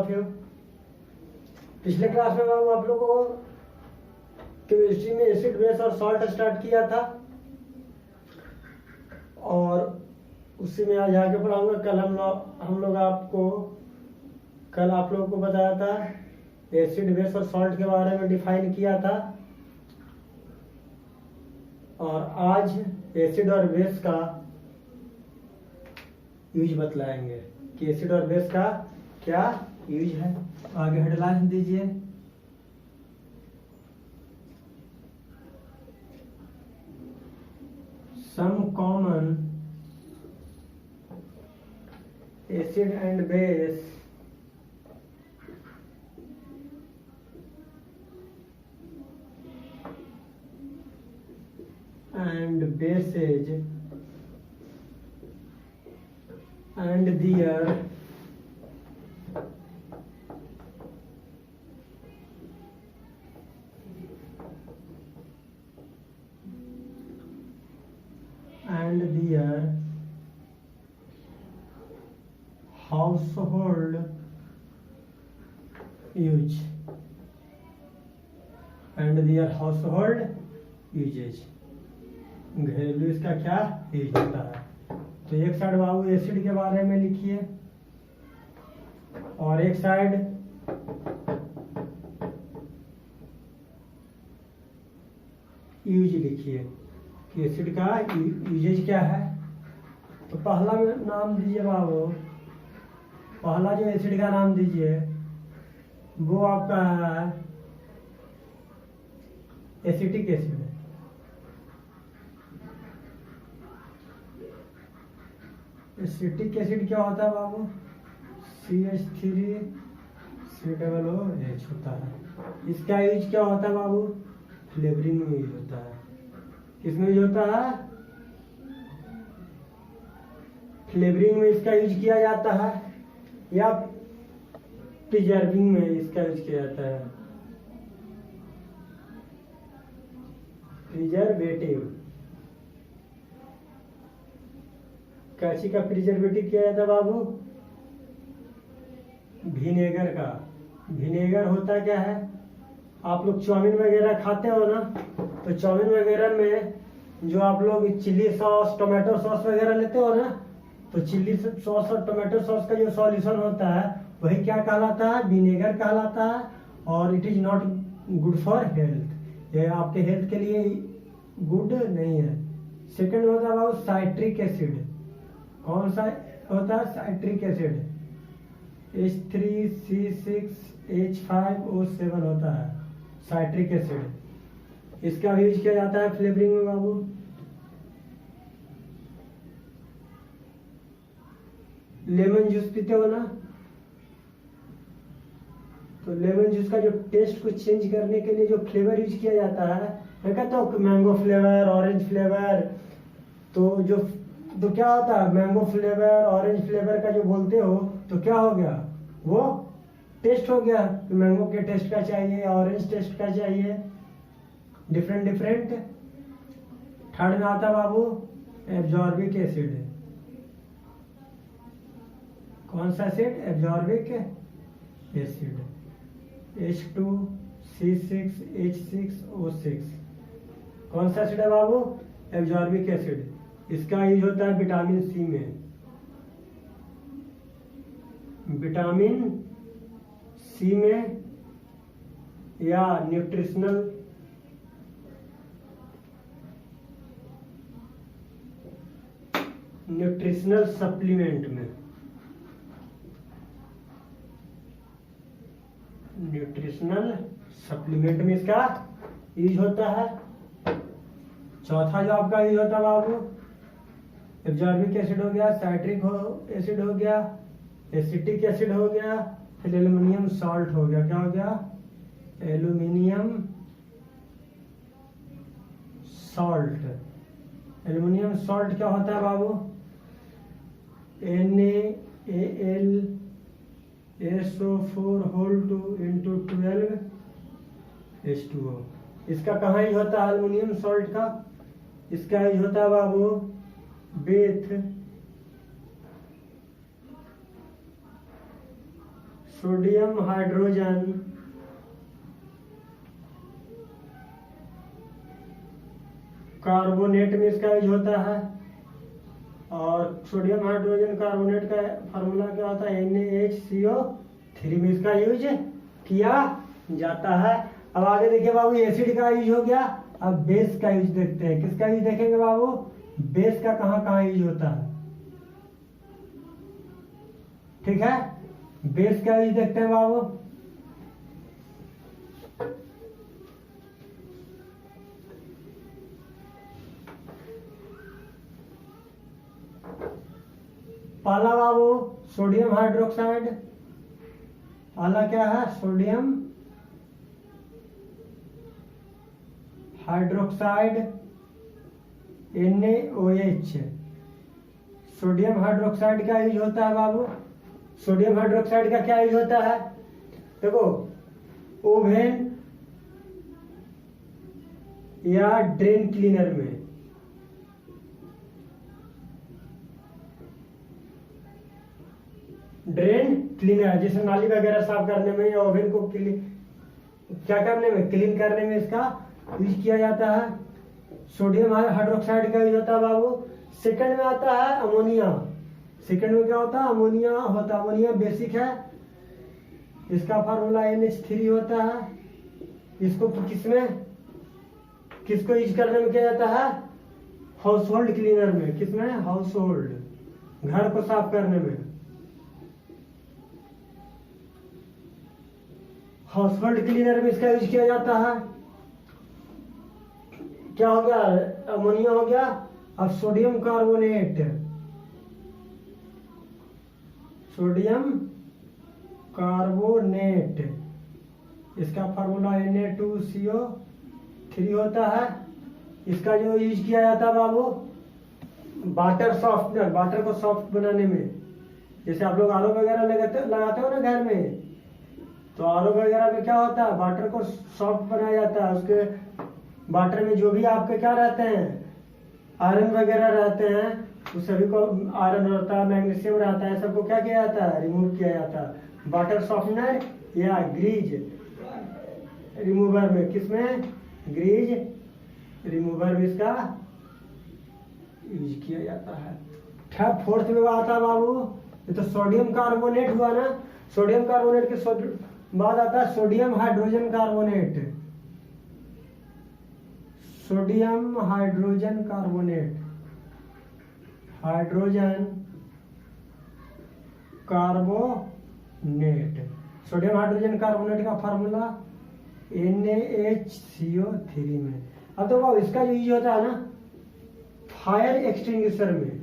Of you. पिछले class में बाबू आप लोगों को केमिस्ट्री में एसिड बेस और सॉल्ट स्टार्ट किया था और उसी में आज आगे पढ़ाऊंगा। कल आप लोगों को बताया था एसिड बेस और सॉल्ट के बारे में डिफाइन किया था और आज एसिड और बेस का यूज बतलाएंगे कि एसिड और बेस का क्या यूज है। आगे हेडलाइन दीजिए। Some common acid and base and bases and their household use uses। घरेलू इसका क्या यूज होता है। तो एक साइड बाबू एसिड के बारे में लिखिए और एक साइड यूज लिखिए कि एसिड का यूजेज क्या है। तो पहला नाम दीजिए बाबू, पहला जो एसिड का नाम दीजिए वो आपका है एसिटिक एसिड। एसिटिक एसिड क्या होता है बाबू? CH3COOH होता है। इसका यूज क्या होता है बाबू? फ्लेवरिंग में यूज होता है। किसमें यूज होता है? फ्लेवरिंग में इसका यूज किया जाता है या प्रिजर्विंग में इसका यूज किया जाता है। प्रिजर्वेटिव, कैसी का प्रिजर्वेटिव किया जाता है बाबू? विनेगर का। विनेगर होता क्या है? आप लोग चाउमीन वगैरह खाते हो ना, तो चाउमीन वगैरह में जो आप लोग चिल्ली सॉस टोमेटो सॉस वगैरह लेते हो ना, तो चिल्ली सॉस और टोमेटो सॉस का जो सॉल्यूशन होता है वही क्या कहलाता है? विनेगर कहलाता है। और it is not good for health, ये आपके हेल्थ के लिए गुड नहीं है। सेकंड होता है बाबू साइट्रिक एसिड। कौन सा होता है? Citric acid. H3C6H5O7 होता है साइट्रिक एसिड। इसका यूज किया जाता है फ्लेवरिंग में बाबू। लेमन जूस पीते हो ना, तो लेमन जूस का जो टेस्ट को चेंज करने के लिए जो फ्लेवर यूज किया जाता है, मैं कहता हूँ मैंगो फ्लेवर, ऑरेंज फ्लेवर, तो क्या होता है? मैंगो फ्लेवर, ऑरेंज फ्लेवर का जो बोलते हो तो क्या हो गया? वो टेस्ट हो गया। मैंगो के टेस्ट का चाहिए, ऑरेंज टेस्ट का चाहिए, डिफरेंट डिफरेंट। थर्ड में आता बाबू एब्जॉर्बिक एसिड। कौन सा एसिड? एब्जॉर्बिक एसिड। H2C6H6O6 कौन सा एसिड है बाबू? एब्जॉर्बिक एसिड। इसका यूज होता है विटामिन सी में। विटामिन सी में या न्यूट्रिशनल सप्लीमेंट में। न्यूट्रिशनल सप्लीमेंट में इसका यूज होता है। चौथा जो आपका यूज होता है बाबू, एब्जॉर्बिक एसिड हो गया, साइट्रिक एसिड हो गया, एसिटिक एसिड हो गया, फिर एल्युमिनियम सॉल्ट हो गया। क्या हो गया? Aluminium salt. एल्युमिनियम सॉल्ट क्या होता है बाबू? NaAlSO4 इसका कहाँ यूज होता है एल्युमिनियम सॉल्ट का? इसका यूज होता है बाबू बेथ सोडियम हाइड्रोजन कार्बोनेट में इसका यूज होता है। और सोडियम हाइड्रोजन कार्बोनेट का फार्मूला क्या होता है, NaHCO3 में इसका यूज किया जाता है। अब आगे देखिए बाबू, एसिड का यूज हो गया। अब बेस का यूज देखते हैं। किसका यूज देखेंगे बाबू, बेस का कहाँ कहाँ यूज होता है। ठीक है, बेस का यूज देखते हैं बाबू। पहला बाबू सोडियम हाइड्रोक्साइड। पहला क्या है, sodium hydroxide NaOH। Sodium hydroxide का यूज होता है बाबू। सोडियम हाइड्रोक्साइड का क्या यूज होता है, देखो ओवेन या ड्रेन क्लीनर में। ड्रेन क्लीनर जैसे नाली वगैरह साफ करने में या ओवन को क्या करने में, क्लीन करने में इसका यूज किया जाता है। सोडियम हाइड्रोक्साइड का यूज होता है बाबू। सेकंड में आता है अमोनिया। सेकंड में क्या होता है, अमोनिया होता है। अमोनिया बेसिक है, इसका फार्मूला NH3 होता है। इसको किसको यूज करने में किया जाता है, हाउस होल्ड क्लीनर में। किसमें, हाउस होल्ड, घर को साफ करने में। हाउस होल्ड क्लीनर में इसका यूज किया जाता है। क्या हो गया, अमोनिया हो गया। अब सोडियम कार्बोनेट, सोडियम कार्बोनेट, इसका फार्मूला Na2CO3 होता है। इसका जो यूज किया जाता है बाबू, वाटर सॉफ्टनर, वाटर को सॉफ्ट बनाने में। जैसे आप लोग आरओ वगैरह लगाते हो ना घर में, तो आरओ वगैरह में क्या होता है, वाटर को सॉफ्ट बनाया जाता है। उसके वाटर में जो भी आपके क्या रहते हैं, आयरन वगैरह रहते हैं, उस सभी को, आयरन रहता है, मैग्नीशियम रहता है, सबको क्या किया जाता है, रिमूव किया जाता है वाटर सॉफ्टनर या ग्रीज रिमूवर में। किसमें, ग्रीज रिमूवर में इसका यूज किया जाता है। थर्ड फोर्थ में आता है बाबू, ये तो सोडियम कार्बोनेट हुआ ना। सोडियम कार्बोनेट के बाद आता है sodium hydrogen carbonate. Sodium hydrogen carbonate, hydrogen carbonate. Sodium hydrogen carbonate का फार्मूला NaHCO3 में। अब देखो इसका जो यूज होता है ना, फायर एक्सटिंग्विशर में।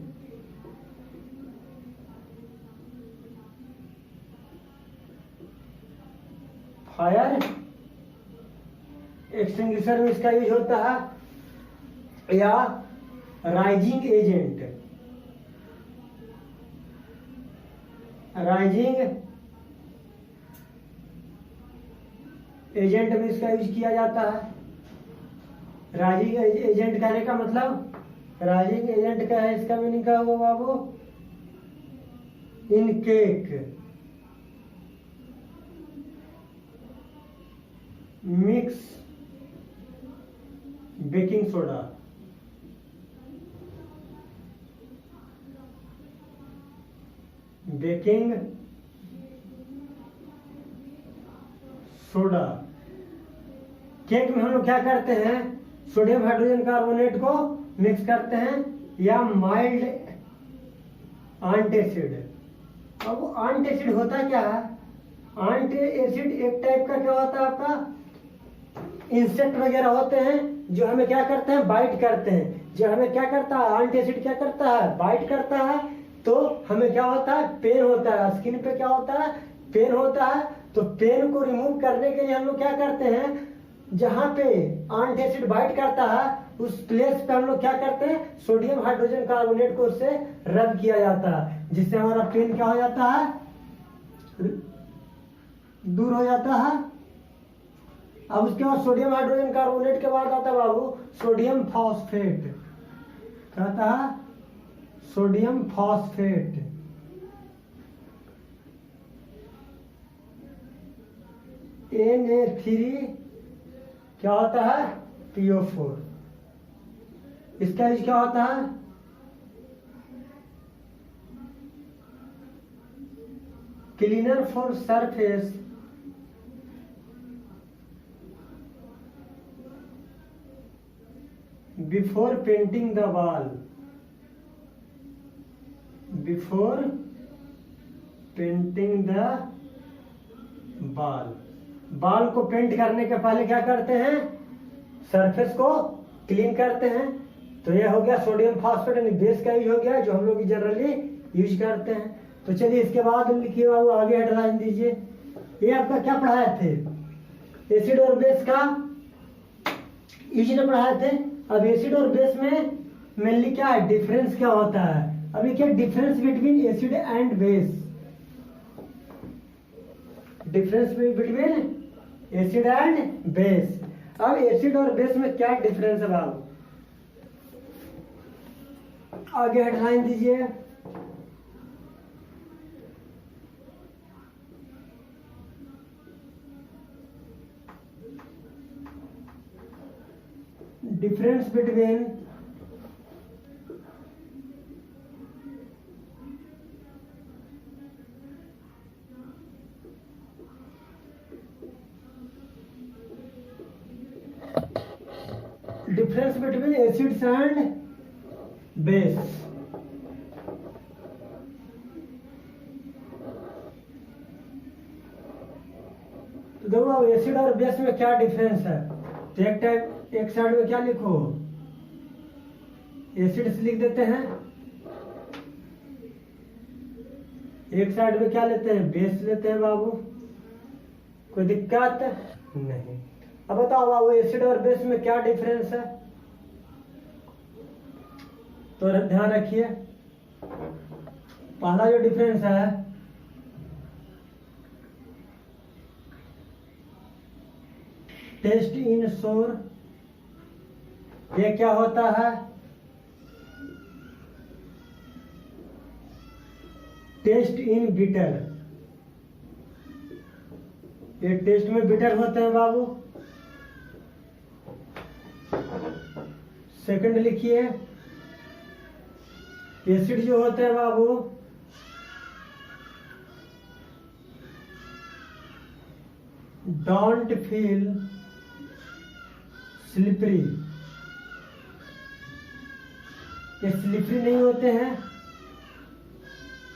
फायर एक्सटिंग्विशर में इसका यूज होता है, या राइजिंग एजेंट, राइजिंग एजेंट में इसका यूज किया जाता है। राइजिंग एजेंट कहने का मतलब, राइजिंग एजेंट का है, इसका मीनिंग क्या हुआ बाबू, in cake mix baking soda. Baking soda, cake में हम लोग क्या करते हैं, सोडियम हाइड्रोजन कार्बोनेट को मिक्स करते हैं, या माइल्ड एंटासिड। अब एंटासिड होता क्या है, एंटासिड एक टाइप का क्या होता है आपका, इंसेक्ट वगैरह होते हैं जो हमें क्या करते हैं, बाइट करते हैं। जो हमें क्या करता है, एंटासिड क्या करता है, बाइट करता है, तो हमें क्या होता है, पेन होता है, स्किन पे क्या होता है, पेन होता है। तो पेन को रिमूव करने के लिए हम लोग क्या करते हैं, जहां पे एंटासिड बाइट करता है उस प्लेस पे हम लोग क्या करते हैं, सोडियम हाइड्रोजन कार्बोनेट को उससे रब किया जाता है, जिससे हमारा पेन क्या हो जाता है, दूर हो जाता है। अब उसके बाद सोडियम हाइड्रोजन कार्बोनेट के बाद आता है बाबू सोडियम फॉस्फेट। कहता है सोडियम फॉस्फेट। Na3 क्या होता है, PO4। इसका यूज क्या होता है, cleaner for surface before painting the wall, before painting the बाल। बाल को पेंट करने के पहले क्या करते हैं, सरफेस को क्लीन करते हैं। तो यह हो गया सोडियम फास्फेट यानी बेस का यूज हो गया, जो हम लोग जनरली यूज करते हैं। तो चलिए इसके बाद लिखिए बाबू, आगे हेडलाइन दीजिए। ये आपका क्या पढ़ाए थे, एसिड और बेस का यूज ने पढ़ाए थे। अब एसिड और बेस में मेनली क्या है, डिफरेंस क्या होता है। अभी क्या difference between acid and base, difference between acid and base. अब एसिड और बेस में क्या डिफरेंस है बाबू, आगे हेडलाइन दीजिए। Difference between acids and base. तो देखो एसिड और बेस में क्या डिफरेंस है। तो एक साइड में क्या लिखो, एसिड्स लिख देते हैं, एक साइड में क्या लेते हैं, बेस लेते हैं बाबू। कोई दिक्कत नहीं। अब बताओ बाबू एसिड और बेस में क्या डिफरेंस है। तो ध्यान रखिए, पहला जो डिफरेंस है, टेस्ट इन सोर, ये क्या होता है, टेस्ट इन बिटर। ये टेस्ट में बिटर होते हैं बाबू। सेकंड लिखिए, एसिड जो होते हैं बाबू डोंट फील स्लिपरी, ये स्लिपरी नहीं होते हैं,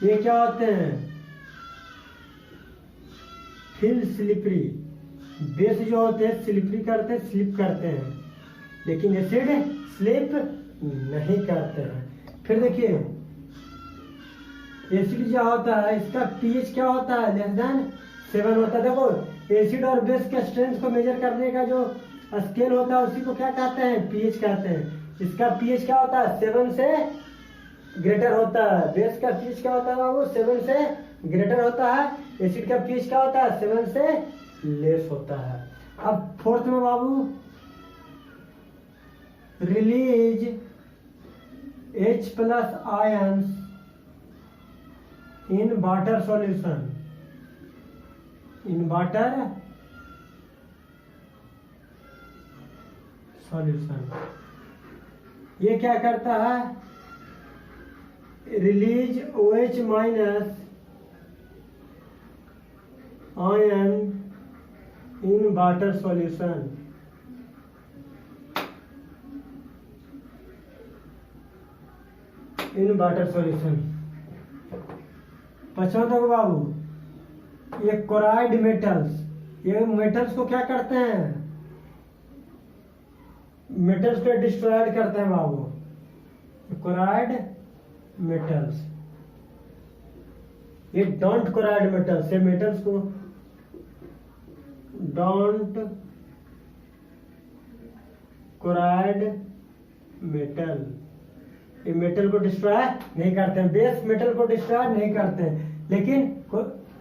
ये क्या होते हैं, फील स्लिपरी। बेस जो होते हैं स्लिपरी करते हैं, स्लिप करते हैं, लेकिन एसिड स्लिप नहीं करते हैं। फिर देखिए एसिड जो होता है इसका पीएच क्या होता है, लेस देन 7 होता है। देखो एसिड और बेस के स्ट्रेंथ को मेजर करने का जो स्केल होता है उसी को क्या कहते हैं, पीएच कहते हैं। इसका पीएच क्या होता है, 7 से ग्रेटर होता है। बेस का पीएच क्या होता है बाबू, 7 से ग्रेटर होता है। एसिड का पीएच क्या होता है, 7 से लेस होता है। अब फोर्थ में बाबू release H+ ions in water solution, in water solution. ये क्या करता है, release OH- ion in water solution. In water solution. पछवा तक बाबू ये कोराइड मेटल्स, ये मेटल्स को क्या करते हैं, मेटल्स को डिस्ट्रॉयड करते हैं बाबू, कोराइड मेटल्स। ये डोंट कोराइड मेटल्स, ये मेटल्स को डोंट कोराइड मेटल, ये मेटल को डिस्ट्रॉय नहीं करते हैं। बेस मेटल को डिस्ट्रॉय नहीं करते हैं,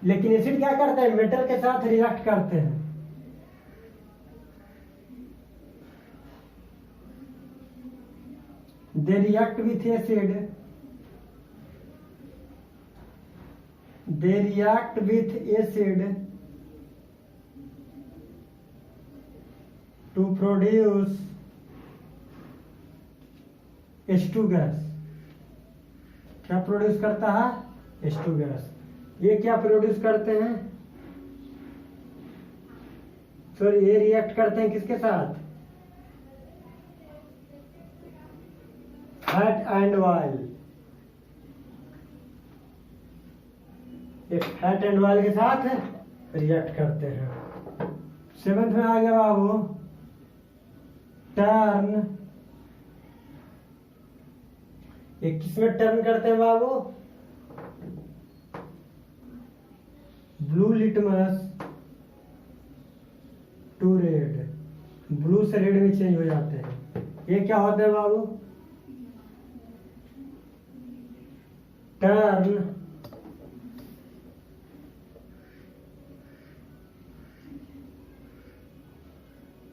लेकिन एसिड क्या करते हैं, मेटल के साथ रिएक्ट करते हैं। They react with acid, they react with acid produce H2 gas. क्या प्रोड्यूस करता है? H2 gas. ये क्या प्रोड्यूस करते हैं? तो ये रिएक्ट करते हैं किसके साथ? Fat and oil. ये फैट एंड ऑयल के साथ रिएक्ट करते हैं। 7th में आ गया बाबू टर्न। ये किसमें टर्न करते हैं बाबू? Blue litmus to red. Blue से रेड में चेंज हो जाते हैं। ये क्या होता है बाबू? Turn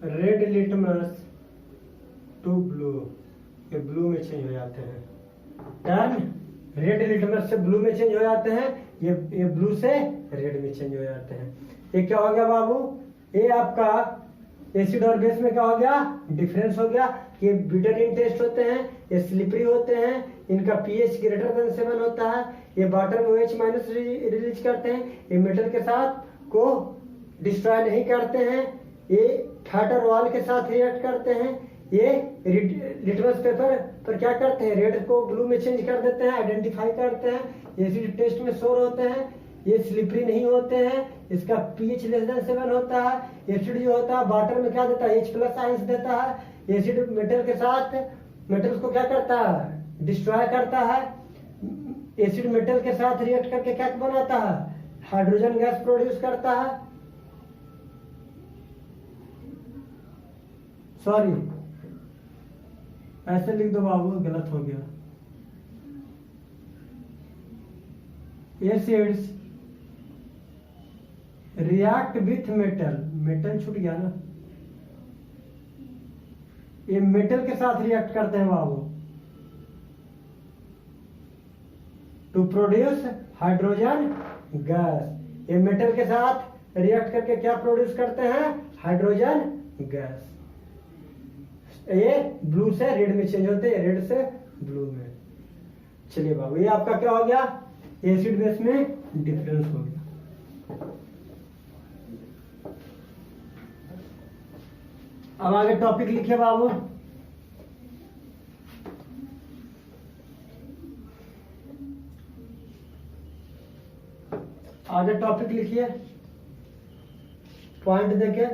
red litmus to blue. ये ब्लू में चेंज हो जाते हैं। टर्न रेड लिटमस से ब्लू में चेंज हो जाते हैं। ये ब्लू से रेड में चेंज हो जाते हैं। ये क्या हो गया बाबू? ये आपका एसिड और बेस में क्या हो गया? डिफरेंस हो गया। ये बिटर इन टेस्ट होते हैं, ये स्लिपरी होते हैं, इनका पीएच ग्रेटर देन 7 होता है, ये वाटर में OH माइनस रिलीज करते हैं, ये मेटल के साथ को डिस्ट्रॉय नहीं करते हैं, ये फैट और ऑयल के साथ रिएक्ट करते हैं, ये लिटमस पेपर पर क्या करते हैं? रेड को ब्लू में चेंज कर देते हैं, आइडेंटिफाई करते हैं, एसिड टेस्ट में शोर होते हैं, ये स्लिपरी नहीं होते हैं, इसका पीएच लेस देन 7 होता है। एसिड जो होता है वाटर में क्या देता है? H+ आयंस देता है। एसिड मेटल के साथ मेटल्स को क्या करता है? डिस्ट्रॉय करता है। एसिड मेटल के साथ रिएक्ट करके क्या बनाता है? हाइड्रोजन गैस प्रोड्यूस करता है। सॉरी, ऐसे लिख दो बाबू, गलत हो गया। Acids react with metal. Metal छूट गया ना, ये मेटल के साथ रिएक्ट करते हैं बाबू टू प्रोड्यूस हाइड्रोजन गैस। ये मेटल के साथ रिएक्ट करके क्या प्रोड्यूस करते हैं? Hydrogen gas. ये ब्लू से रेड में चेंज होते हैं, रेड से ब्लू में। चलिए बाबू, ये आपका क्या हो गया? एसिड बेस में डिफरेंस हो गया। अब आगे टॉपिक लिखिए बाबू। आगे टॉपिक लिखिए, पॉइंट देके।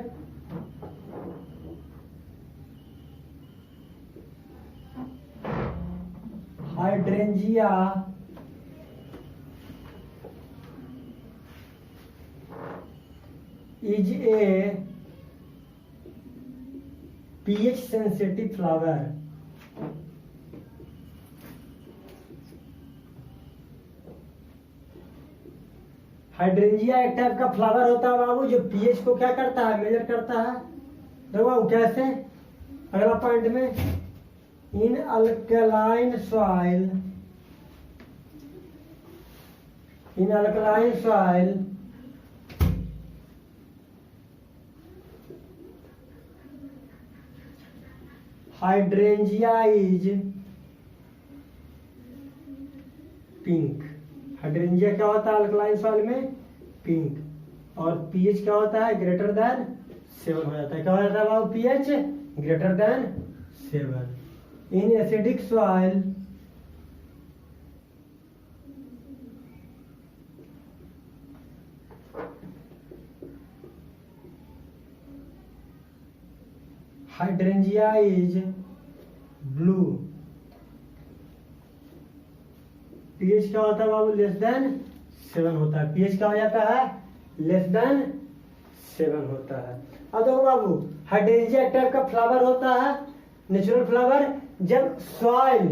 Hydrangea is a pH sensitive flower. Hydrangea एक टाइप का फ्लावर होता है बाबू, जो पीएच को क्या करता है? मेजर करता है। देखो बाबू कैसे? अगला पॉइंट में, in alkaline soil, in alkaline soil hydrangea is pink. Hydrangea क्या होता है अल्कलाइन सॉइल में? पिंक। और पीएच क्या होता है? ग्रेटर देन 7 हो जाता है। क्या हो जाता है बाबू? PH greater than 7। In acidic soil hydrangea is blue. PH क्या होता है बाबू? लेस देन 7 होता है। पीएच क्या हो जाता है? लेस देन 7 होता है। अब देखो बाबू, हाइड्रेंजिया टाइप का फ्लावर होता है, नेचुरल फ्लावर। जब सॉइल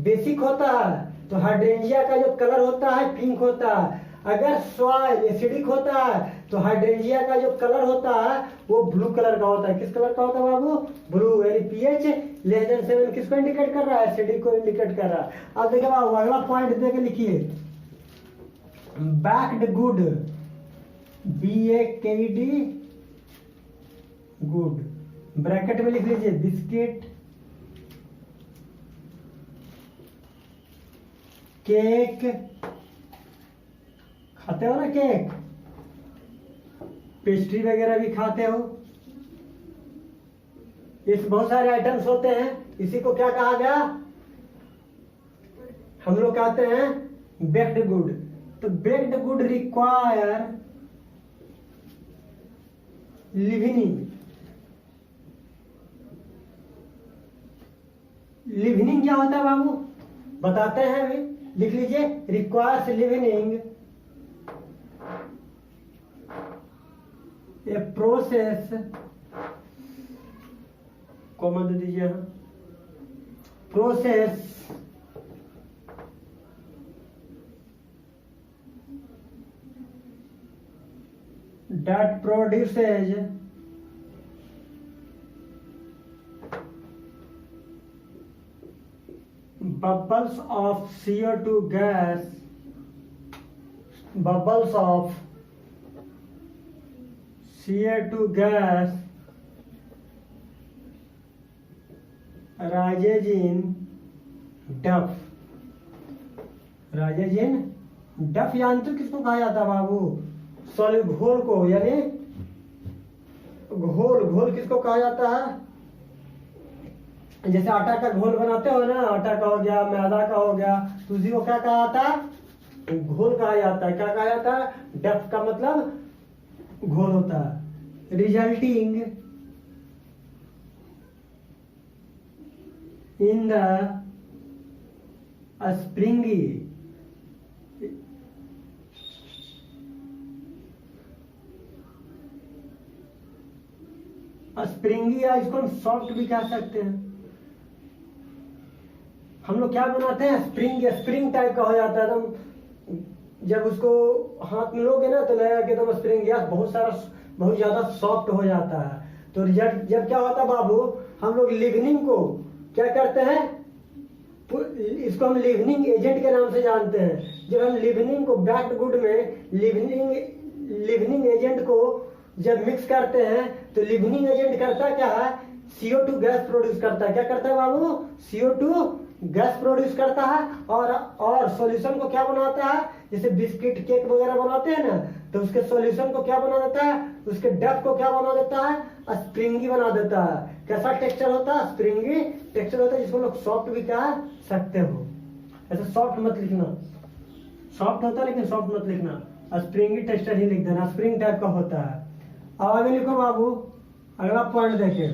बेसिक होता है तो हाइड्रेंजिया का जो कलर होता है पिंक होता है। अगर सॉइल एसिडिक होता है तो हाइड्रेंजिया का जो कलर होता है वो ब्लू कलर का होता है। किस कलर का होता है बाबू? ब्लू। यानी पीएच लेस देन 7 किसको इंडिकेट कर रहा है? एसिडिक को इंडिकेट कर रहा है। अब देखिए बाबू, अगला पॉइंट देके लिखिए, backed good, BAKD good. Bracket में लिख लीजिए बिस्किट, केक, खाते हो ना केक, पेस्ट्री वगैरह भी खाते हो, इस बहुत सारे आइटम्स होते हैं, इसी को क्या कहा गया, हम लोग कहते हैं बेक्ड गुड। तो baked good require leavening, leavening क्या होता है बाबू, बताते हैं अभी, लिख लीजिए requires leavening a process, comma दे दीजिए यहां, process that produces bubbles of CO2 gas, bubbles of CO2 gas rises in duff, rises in duff यानी तो किसको कहा जाता है बाबू, सॉलिड घोल को, यानी घोल, घोल किसको कहा जाता है, जैसे आटा का घोल बनाते हो ना, आटा का हो गया, मैदा का हो गया, तो उसी को क्या कहा जाता है, घोल कहा जाता है। क्या कहा जाता है, डफ का मतलब घोल होता है। Resulting in the springy springy, या इसको हम सॉफ्ट भी कह सकते हैं। हम लोग क्या बनाते हैं, स्प्रिंग, स्प्रिंग टाइप का हो जाता है एकदम, जब उसको हाथ में लोगे ना तो लगेगा कि एकदम स्प्रिंग, या बहुत ज्यादा सॉफ्ट हो जाता है। तो रिजल्ट जब क्या होता है बाबू, हम लोग लिवनिंग को क्या करते हैं, इसको हम लिवनिंग एजेंट के नाम से जानते हैं। जब हम लिवनिंग को बैक्ड गुड में लिवनिंग एजेंट को जब मिक्स करते हैं तो लिवनिंग एजेंट करता क्या है, CO2 गैस प्रोड्यूस करता है। क्या करता है बाबू, CO2 गैस प्रोड्यूस करता है, और सॉल्यूशन को क्या बनाता है, जैसे बिस्किट केक वगैरह बनाते हैं ना, तो उसके सॉल्यूशन को क्या बना देता है, उसके डफ को क्या बना देता है, स्प्रिंगी बना देता है। कैसा टेक्सचर होता है, स्प्रिंगी टेक्सचर होता है, जिसको लोग सॉफ्ट भी कह सकते हो। ऐसे सॉफ्ट मत लिखना, सॉफ्ट होता है लेकिन सॉफ्ट मत लिखना, स्प्रिंगी टेक्सचर ही लिख देना, स्प्रिंग टाइप का होता है। अब आगे लिखो बाबू, अगला पॉइंट देखिए,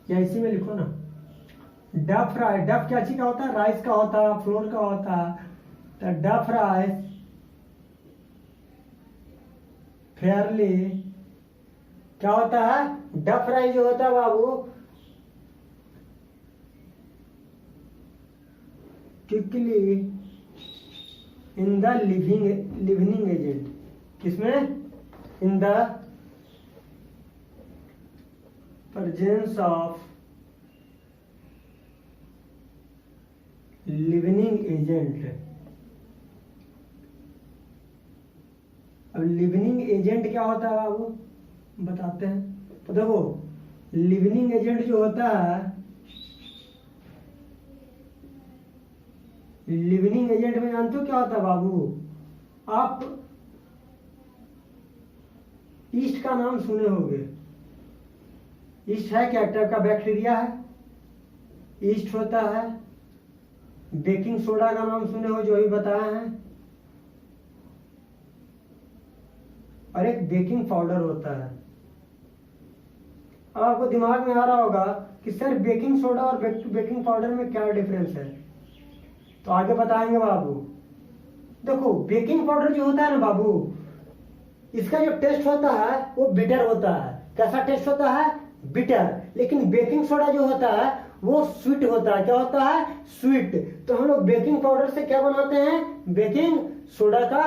या इसी में लिखो ना, डफ राइस, डफ क्या चीज का होता है, राइस का होता है, फ्लोर का होता है। तो डफ राइस फेयरली क्या होता है, डफ राइस जो होता है बाबू, quickly in the leavening agent, किसमें, in the presence of leavening agent. अब लिवनिंग एजेंट क्या होता है बाबू, बताते हैं। तो देखो लिवनिंग एजेंट जो होता है, लिवनिंग एजेंट में जानते हो क्या होता है बाबू, आप ईस्ट का नाम सुने होंगे, ईस्ट है क्या टाइप का बैक्टीरिया है, ईस्ट होता है। बेकिंग सोडा का नाम सुने हो, जो भी बताया है, और एक बेकिंग पाउडर होता है। अब आपको दिमाग में आ रहा होगा कि सर बेकिंग सोडा और बेकिंग पाउडर में क्या डिफरेंस है, तो आगे बताएंगे बाबू। देखो बेकिंग पाउडर जो होता है ना बाबू, इसका जो टेस्ट होता है वो बिटर होता है। कैसा टेस्ट होता है, बिटर। लेकिन बेकिंग सोडा जो होता है वो स्वीट होता है। क्या होता है, स्वीट। तो हम लोग बेकिंग पाउडर से क्या बनाते हैं, बेकिंग सोडा का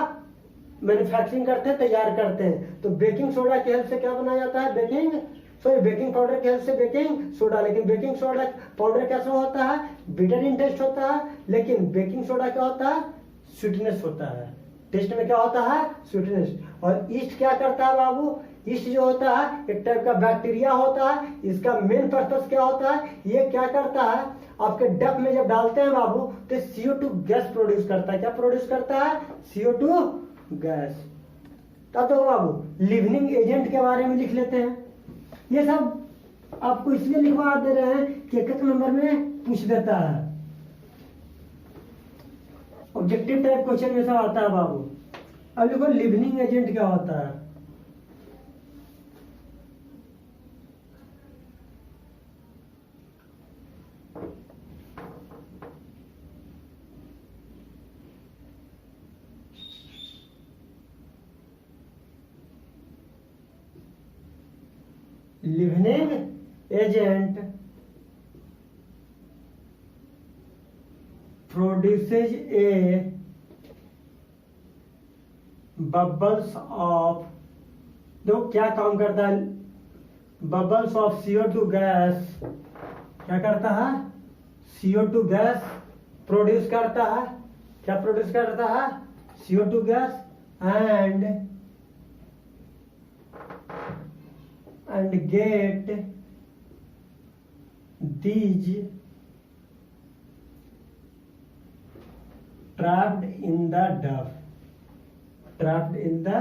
मैन्युफैक्चरिंग करते हैं, तैयार करते हैं। तो बेकिंग सोडा की हेल्प से क्या बनाया जाता है, बेकिंग पाउडर की हेल्प से बेकिंग सोडा। लेकिन बेकिंग सोडा पाउडर कैसा होता है, बिटर इन टेस्ट होता है। लेकिन बेकिंग सोडा क्या होता है, स्वीटनेस होता है। टेस्ट में क्या होता है, स्वीटनेस। और ईस्ट क्या करता है बाबू, ईस्ट जो होता है एक टाइप का बैक्टीरिया होता है। इसका मेन पर्पस क्या होता है, ये क्या करता है, आपके डक में जब डालते हैं बाबू तो CO2 गैस प्रोड्यूस करता है। क्या प्रोड्यूस करता है, CO2 गैस। तब तो बाबू लिवनिंग एजेंट के बारे में लिख लेते हैं। ये सब आपको इसलिए लिखवा दे रहे हैं कि एक नंबर में पूछ देता है, ऑब्जेक्टिव टाइप क्वेश्चन में सब आता है बाबू। अब देखो लिवनिंग एजेंट क्या होता है। Leavening agent produces a bubbles of, देखो क्या काम करता है, बबल्स ऑफ CO2 गैस क्या करता है, CO2 गैस प्रोड्यूस करता है। क्या प्रोड्यूस करता है, CO2 gas. and get these trapped in the duff, trapped in the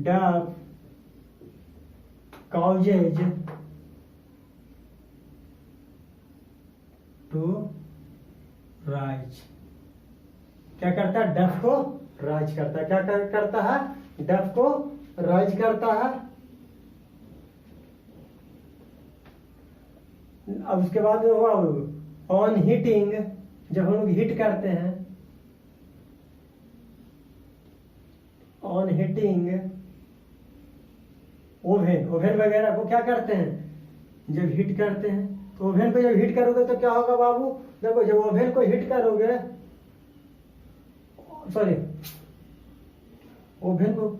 duff causes to rise। क्या करता है, डफ को राइज करता है। क्या करता है, डफ को राइज करता है। अब उसके बाद ऑन हीटिंग, जब हम लोग हीट करते हैं, ऑन हीटिंग ओवन, ओवन वगैरह को क्या करते हैं, जब हीट करते हैं तो ओवन को जब हीट करोगे तो क्या होगा बाबू, देखो जब ओवन को हीट करोगे, सॉरी ओवन को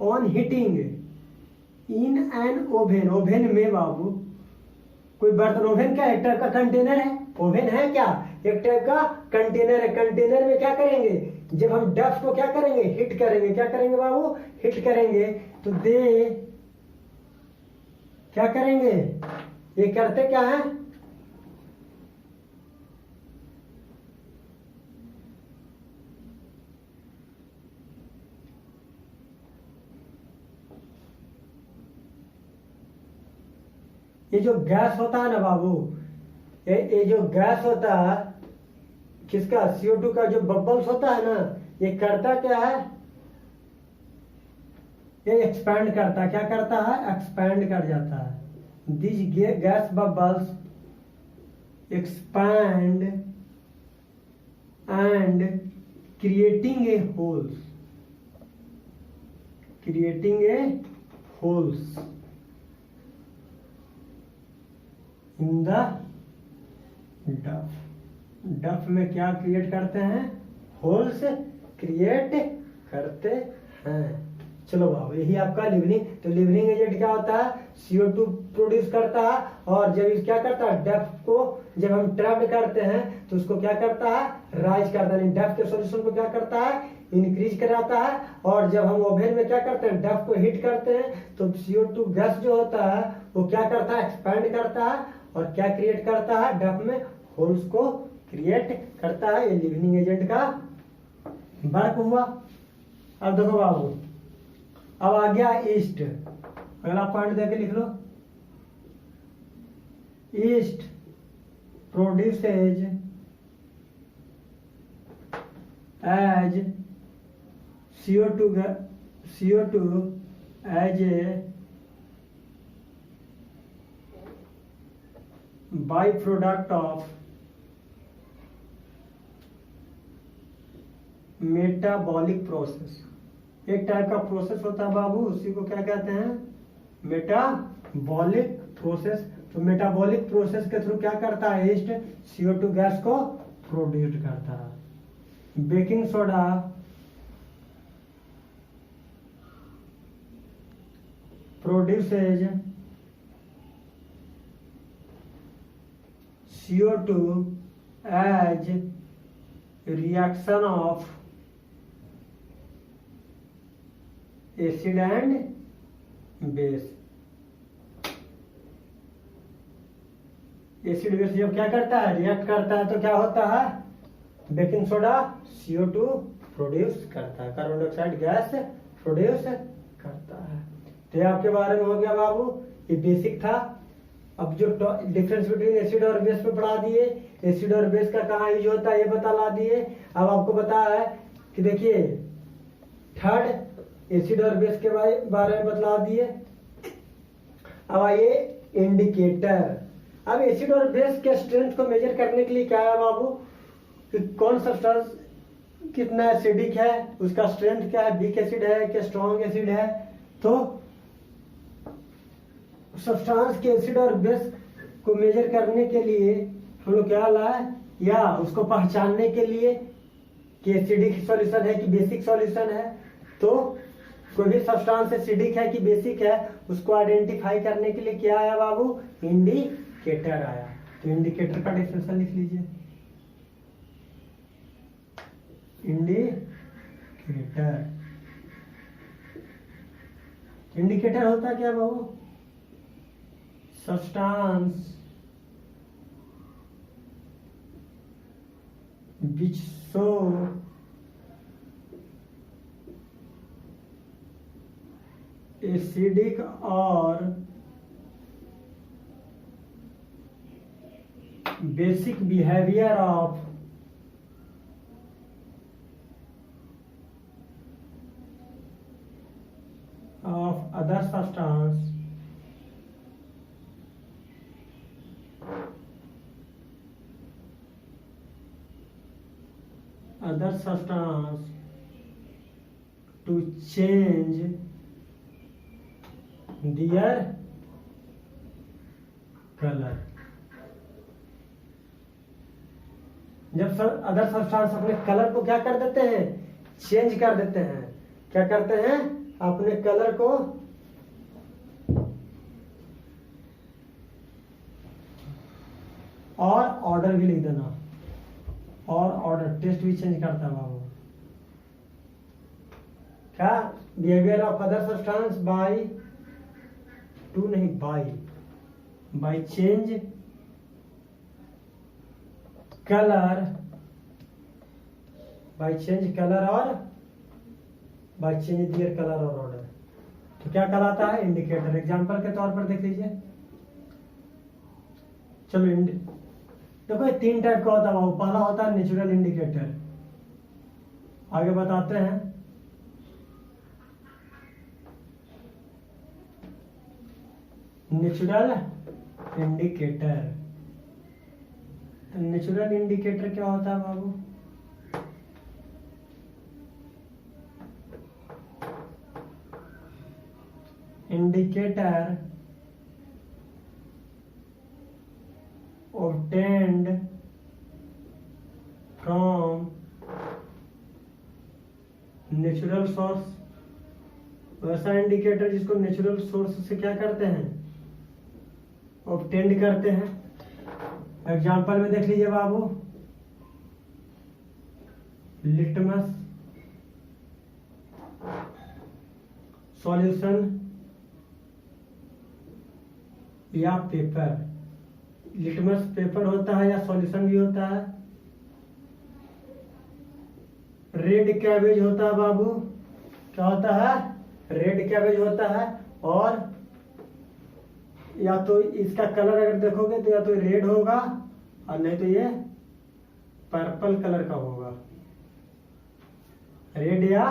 on heating in an oven, oven में बाबू कोई बर्तन, ओवन क्या एक टाइप का कंटेनर है, ओवन है क्या एक टाइप का कंटेनर है। कंटेनर में क्या करेंगे, जब हम डफ को क्या करेंगे, हिट करेंगे। क्या करेंगे बाबू, हिट करेंगे। तो दे क्या करेंगे, ये करते क्या है, ये जो गैस होता है ना बाबू, ये जो गैस होता है किसका, CO2 का जो बबल्स होता है ना, ये करता क्या है, ये एक्सपैंड करता है। क्या करता है, एक्सपैंड कर जाता है। This gas bubbles expand and creating a holes, creating a holes in the डफ। डफ में क्या क्रिएट करते हैं, होल्स क्रिएट करते हैं। चलो बाबू यही आपका लिवनिंग। तो लिवनिंग एजेंट क्या होता है, CO2 प्रोड्यूस करता है, और जब इस क्या करता है, डफ को जब हम ट्रैप्ड करते हैं तो उसको क्या करता है, राइज करता है। डफ के सॉल्यूशन को क्या करता है, इंक्रीज कराता है। और जब हम ओवन में क्या करते हैं, डफ को हीट करते हैं तो CO2 गैस जो होता है वो क्या करता है, एक्सपैंड करता है, और क्या क्रिएट करता है, डफ में होल्स को क्रिएट करता है। ये लिवनिंग एजेंट का वर्क हुआ। अब देखो बाबू, अब आ गया ईस्ट, अगला पॉइंट देके लिख लो। Yeast produces as CO2 as a byproduct of metabolic process. एक टाइप का प्रोसेस होता है बाबू, उसी को क्या कहते हैं, मेटाबॉलिक प्रोसेस। तो मेटाबॉलिक प्रोसेस के थ्रू क्या करता है, ईस्ट CO2 गैस को प्रोड्यूस करता है। Baking soda produces CO2 as reaction of acid and base. Acid base जब क्या करता है, रिएक्ट करता है, तो क्या होता है, बेकिंग सोडा CO2 प्रोड्यूस करता है, कार्बन डाइऑक्साइड गैस प्रोड्यूस करता है। तो ये आपके बारे में हो गया बाबू, ये बेसिक था। अब जो डिफरेंस बिटवीन एसिड और बेस पे पढ़ा दिए, एसिड और बेस का कहाँ यूज होता है ये बता दिए। अब आपको पता है कि देखिए थर्ड एसिड और बेस के बारे में बतला दिए। अब आइए इंडिकेटर। अब एसिड और बेस के स्ट्रेंथ को मेजर करने के लिए क्या है बाबू, कि कौन सब्सटेंस कितना एसिडिक है, उसका स्ट्रेंथ क्या है, वीक एसिड है कि स्ट्रॉन्ग एसिड है। तो सब्सटेंस के एसिड और बेस को मेजर करने के लिए हम लोग क्या लाए, या उसको पहचानने के लिए कि एसिडिक सॉल्यूशन है कि बेसिक सॉल्यूशन है। तो कोई भी सब्सटेंस एसिडिक है कि बेसिक है, उसको आइडेंटिफाई करने के लिए क्या आया बाबू, इंडिकेटर आया। तो इंडिकेटर का डेफिनेशन लिख लीजिए। इंडिकेटर, इंडिकेटर होता क्या बाबू, substance which show acidic or basic behavior of other substance to change their color। जब अदर सब्सटेंस अपने कलर को क्या कर देते हैं, चेंज कर देते हैं, क्या करते हैं, अपने कलर को और ऑर्डर भी लिख देना, और ऑर्डर, टेस्ट भी चेंज करता है बाबू। क्या, behaviour of other substance by to नहीं, by change colour, by change colour और बाय चेंज दियर कलर और ऑर्डर। तो क्या कहलाता है, इंडिकेटर। एग्जांपल के तौर पर देख लीजिए। चलो देखो ये 3 टाइप का होता है। पहला होता है नेचुरल इंडिकेटर, आगे बताते हैं। नेचुरल इंडिकेटर, नेचुरल इंडिकेटर क्या होता है बाबू, indicator obtained from natural source. वैसा इंडिकेटर जिसको नेचुरल सोर्स से क्या करते हैं, ऑब्टेंड करते हैं। एग्जांपल में देख लीजिए बाबू, लिटमस सॉल्यूशन या पेपर। लिटमस पेपर होता है या सॉल्यूशन भी होता है। रेड कैबेज होता है बाबू, क्या होता है, रेड कैबेज होता है। और या तो इसका कलर अगर देखोगे तो या तो रेड होगा और नहीं तो ये पर्पल कलर का होगा, रेड या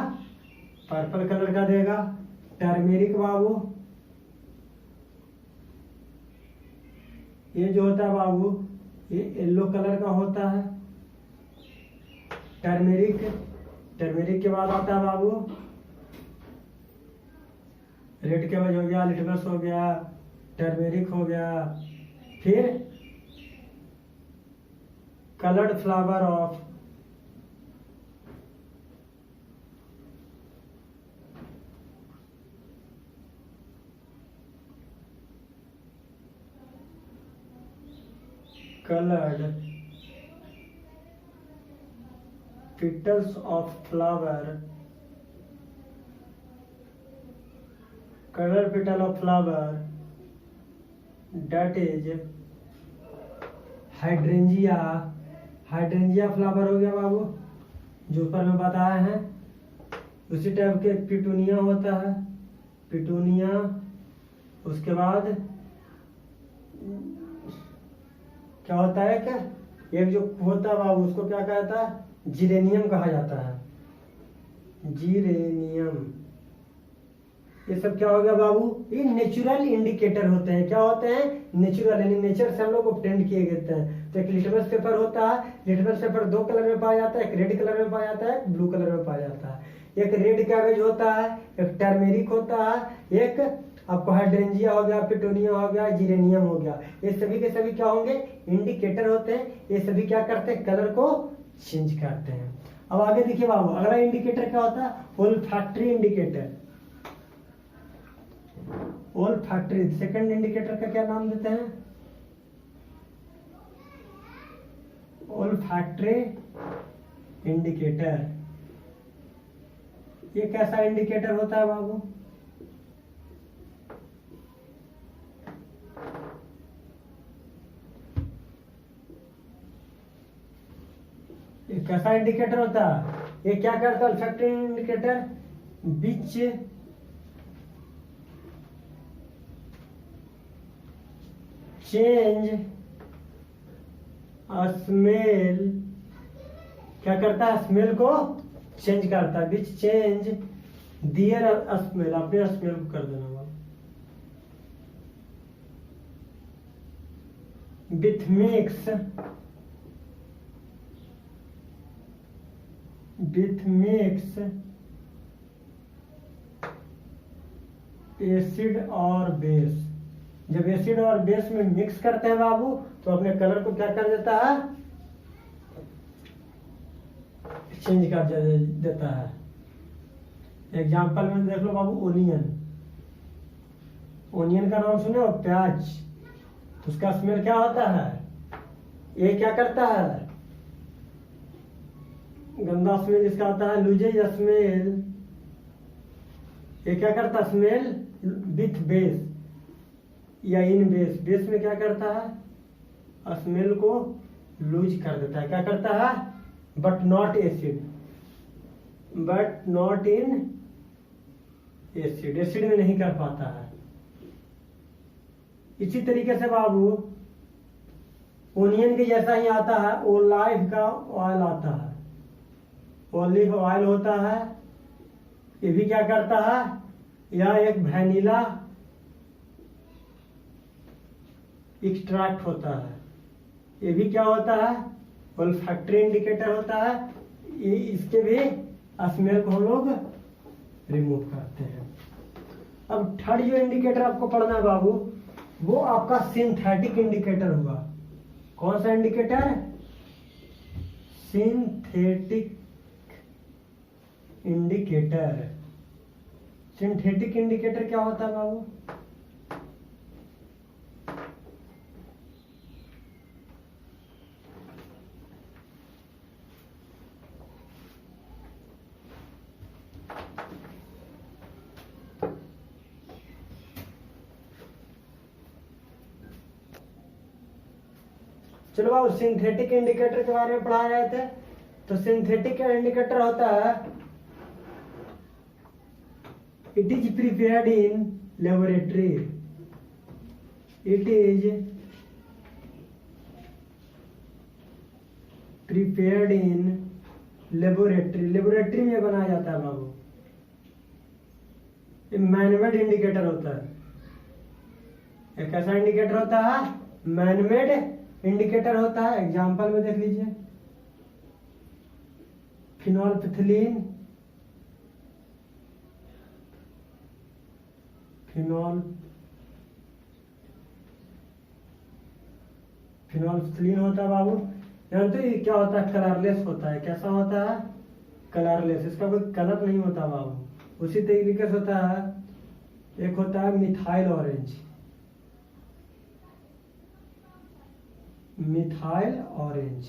पर्पल कलर का देगा। टर्मेरिक बाबू, ये जो होता है बाबू ये येलो कलर का होता है। टर्मेरिक, टर्मेरिक के बाद आता है बाबू रेड कैबेज हो गया, लिटमस हो गया, टर्मेरिक हो गया। फिर coloured flower of colored petals of flower, color petal of flower, that is hydrangea. Hydrangea flower हो गया बाबू, जो ऊपर में बताया है। उसी टाइप के पिटूनिया होता है, पिटूनिया। उसके बाद क्या होता है, क्या एक जो होता है बाबू, उसको क्या कहता है, जिरेनियम कहा जाता है, जिरेनियम। ये सब क्या हो गया बाबू, ये नेचुरल इंडिकेटर होते हैं। क्या होते हैं, नेचुरल, यानी नेचर से हम लोग ऑब्टेन किए गए हैं। तो एक लिटमस पेपर होता है, लिटमस पेपर दो कलर में पाया जाता है, एक रेड कलर में पाया जाता है, एक ब्लू कलर में पाया जाता है। एक रेड कागज होता है, एक टर्मेरिक होता है, एक आपको हाइड्रेंजिया हो गया, पिटोनिया हो गया, जिरेनियम हो गया। ये सभी के सभी क्या होंगे, इंडिकेटर होते हैं। ये सभी क्या करते हैं, कलर को चेंज करते हैं। अब आगे देखिए बाबू, अगला इंडिकेटर क्या होता है, olfactory indicator. Olfactory, second indicator का क्या नाम देते हैं, ओल्फैक्टरी इंडिकेटर। ये कैसा इंडिकेटर होता है बाबू, ये कैसा इंडिकेटर होता है, ये क्या करता है olfactory indicator, which change smell, क्या करता है, स्मेल को चेंज करता है, विच चेंज दियर स्मेल, अपने स्मेल को कर देना बाबू। With mix, with mix acid और बेस। जब एसिड और बेस में मिक्स करते हैं बाबू, तो अपने कलर को क्या कर देता है, चेंज कर देता है। एग्जाम्पल में देख लो बाबू, ओनियन। ओनियन का नाम सुने हो, प्याज। तो उसका स्मेल क्या होता है, ये क्या करता है, गंदा स्मेल इसका आता है, लूजेज स्मेल। ये क्या करता है, स्मेल विथ बेस या इन बेस। बेस में क्या करता है, स्मेल को लूज कर देता है। क्या करता है, but not acid, but not in acid, acid में नहीं कर पाता है। इसी तरीके से बाबू ओनियन के जैसा ही आता है, ओलिव का ऑयल आता है, ओलिव ऑयल होता है। ये भी क्या करता है, यह एक वैनिला एक्सट्रैक्ट होता है। ये भी क्या होता है, ओल्फैक्टरी इंडिकेटर होता है। ये इसके भी स्मेल को हम लोग रिमूव करते हैं। अब थर्ड जो इंडिकेटर आपको पढ़ना है बाबू, वो आपका सिंथेटिक इंडिकेटर होगा। कौन सा indicator, synthetic indicator. Synthetic indicator क्या होता है बाबू, चलो बाबू सिंथेटिक इंडिकेटर के बारे में पढ़ा रहे थे। तो सिंथेटिक इंडिकेटर होता है, it is prepared in laboratory, it is prepared in laboratory, laboratory में बनाया जाता है बाबू। मैनमेड इंडिकेटर होता है। एक कैसा इंडिकेटर होता है, मैनमेड इंडिकेटर होता है। एग्जाम्पल में देख लीजिए, फिनोल्फिथिलीन, फिनोल्फिथिलीन होता है बाबू। जानते हो ये क्या होता है, कलरलेस होता है। कैसा होता है, कलरलेस, इसका कोई कलर नहीं होता बाबू। उसी तरीके से होता है, एक होता है मिथाइल ऑरेंज, मिथाइल ऑरेंज।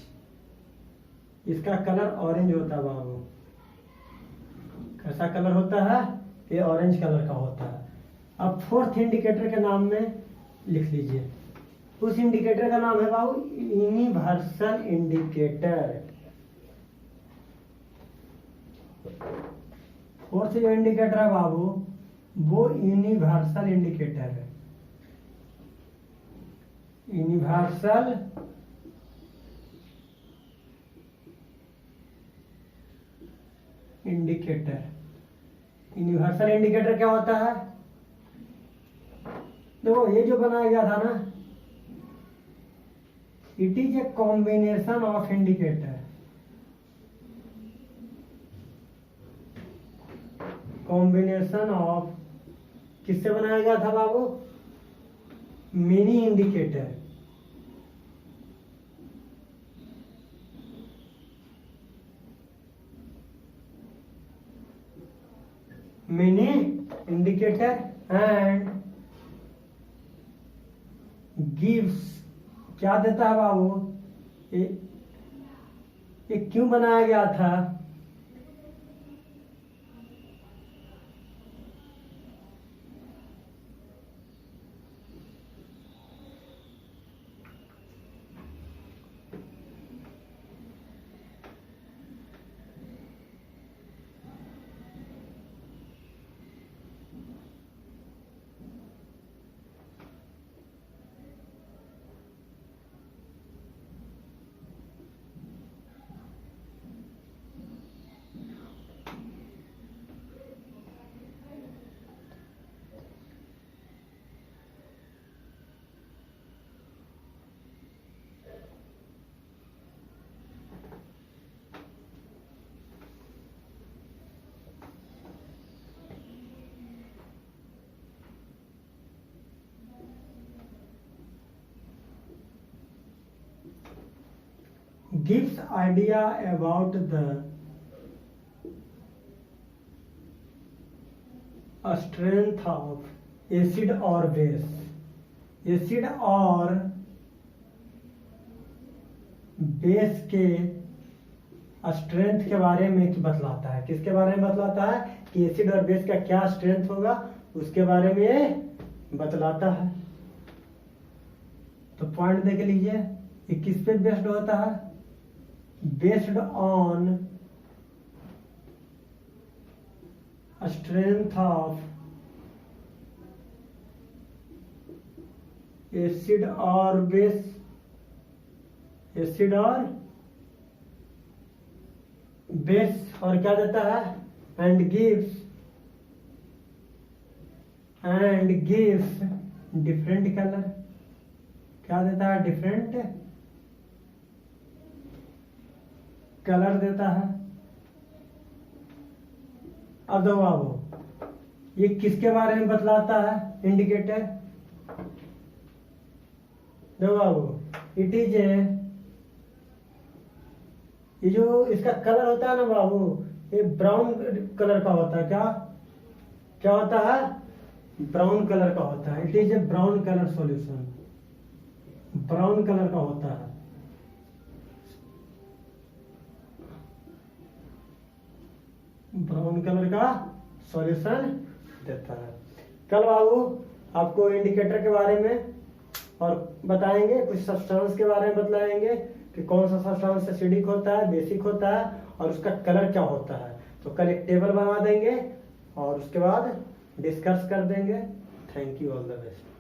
इसका कलर ऑरेंज होता है बाबू। कैसा कलर होता है? ये ऑरेंज कलर का होता है। अब फोर्थ इंडिकेटर के नाम में लिख लीजिए। उस इंडिकेटर का नाम है बाबू यूनिवर्सल इंडिकेटर। फोर्थ जो इंडिकेटर है बाबू वो यूनिवर्सल इंडिकेटर है। Universal indicator. यूनिवर्सल इंडिकेटर क्या होता है? देखो ये जो बनाया गया था ना, it is a combination of indicator. Combination of किससे बनाया गया था बाबू? Many indicator. Many indicator and gives क्या देता है बाबू? ये क्यों बनाया गया था? Gives idea about the strength of acid or base। Acid और बेस के स्ट्रेंथ के बारे में बतलाता है। किसके बारे में बतलाता है? कि एसिड और बेस का क्या स्ट्रेंथ होगा उसके बारे में बतलाता है। तो पॉइंट देख लीजिए, ये किस पे बेस्ड होता है? Based on strength of acid और बेस। एसिड और बेस और क्या देता है? And gives different colour. क्या देता है? डिफरेंट कलर देता है। अब दो बाबू, ये किसके बारे में बतलाता है? इंडिकेटर। दो बाबू, इट इज ये जो इसका कलर होता है ना बाबू, ये ब्राउन कलर का होता है। क्या क्या होता है? ब्राउन कलर का होता है। It is A brown colour solution. Brown colour का होता है। ब्राउन कलर का सॉल्यूशन देता है। कल बाबू आपको इंडिकेटर के बारे में और बताएंगे, कुछ सब्सटेंस के बारे में बतलाएंगे कि कौन सा सब्सटेंस एसिडिक होता है, बेसिक होता है और उसका कलर क्या होता है। तो कल एक टेबल बना देंगे और उसके बाद डिस्कस कर देंगे। Thank you, all the best.